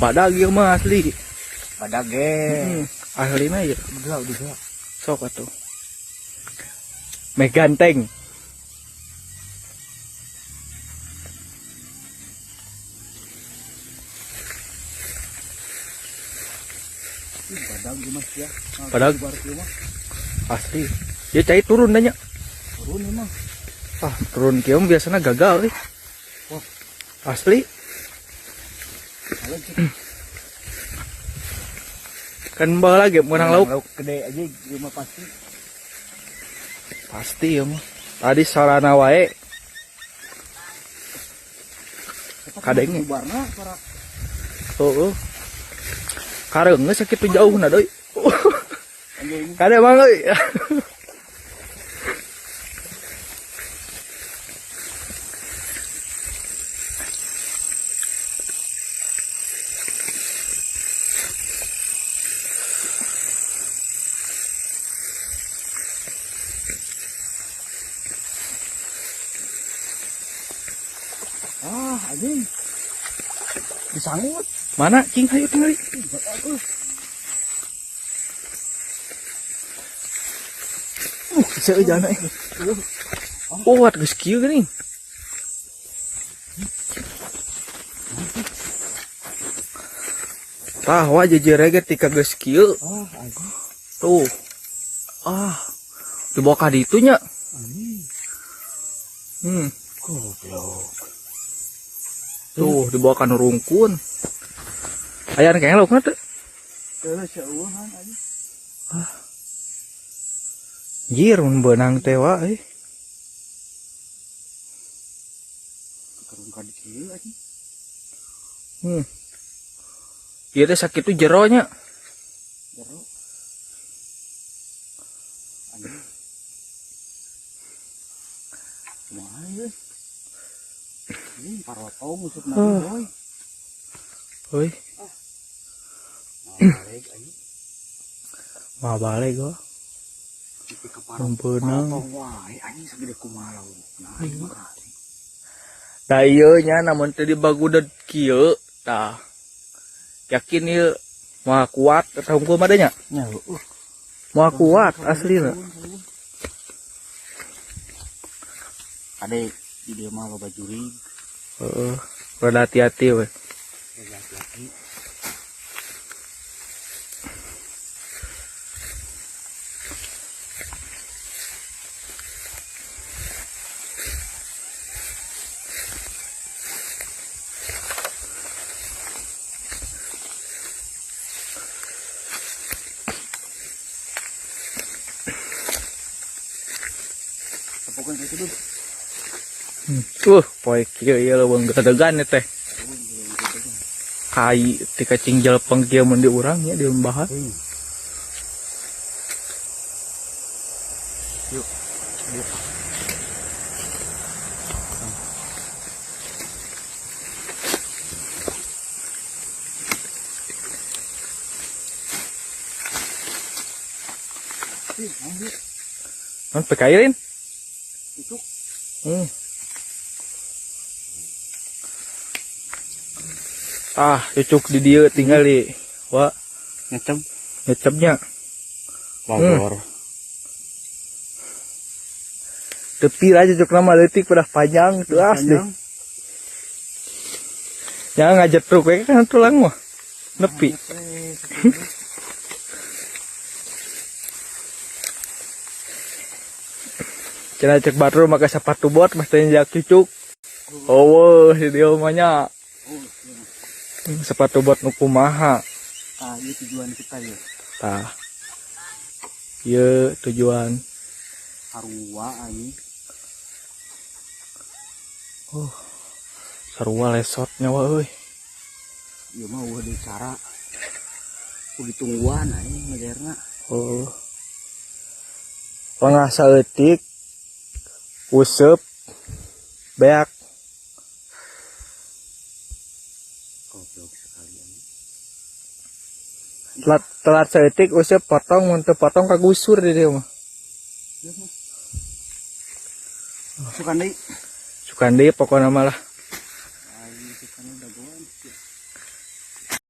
Badag ieu mah asli. Badag ge. Asli mah ya. Udah. Sok atuh. Meh ganteng. Badag ge Mas ya. Badag asli. Dia cai turun dah nya. Turun emang. Ah, turun kieu biasanya gagal euy. Wah. Asli. Kan bawa lagi menang lauk. Lauk gede aja mah pasti. Pasti ya mah. Tadi sarana wae. Kadenge. Warna para Heeh. Kareng geus sakitu jauhna deui. anjing. Kade mah euy. Anjing. Disangut. Mana cing hayu tinggali. Seueur jana eh. Wat geus kieu geuning. Tah wa jejer ge tika geus kieu. Anjing. Tuh. Dibawa ka ditu nya. Anjing. Goblok. Tuh dibawa ka nurungkun. Aya anu laukna teu. Teu seueuhan anjing. Jir mun beunang teh wa euy. Karung ka dieu anjing. Ieu teh sakitu jero nya. Jero. Anjing. Kumaha ieu? Ini parotong musuk nabi boy. Euy, Balik anjing. mah balik gua. Di ka Beunang. parotong wae anjing sagede kumaha lauk. Nah, Da ieu nya namun teu dibagudeud kieu tah. Yakin ieu moal kuat eta hungkul mah nya. nya Moal kuat aslina. Ade di dia mah loba jurig. Heeh, rada hati-hati we. Laki-laki. Tepukan itu dulu. Poe kieu ieu leuweung gedegan teh. Kai ti kacing jelpeng kieu mun di urang nya di lembahan. Yuk. Kan pekairin. Itu cucuk di dieu tinggal di wa ngecem ngecepnya. wagor. Tepi aja cuk nama leutik pada panjang tuh asli. Jangan ngajak truk we kan tulang mah. Nepi. Cenah cek batru make sepatu bot mesti jak cucuk. Oh, si dia mah sepatu bot nu kumaha. Ini tujuan kita ya. Tah. Ieu tujuan. Sarua ani. Sarua lesotnya wa euy. Ieu mah udah cara kudu ditungguan ani ngajarna. Pangah saeutik useup beak. Goblok sekali ani. Telat saeutik useup potong mun teu potong kagusur di dieu mah. Sukan deui. Sukan deui pokona mah lah. Ai sukan dagoan. Ya.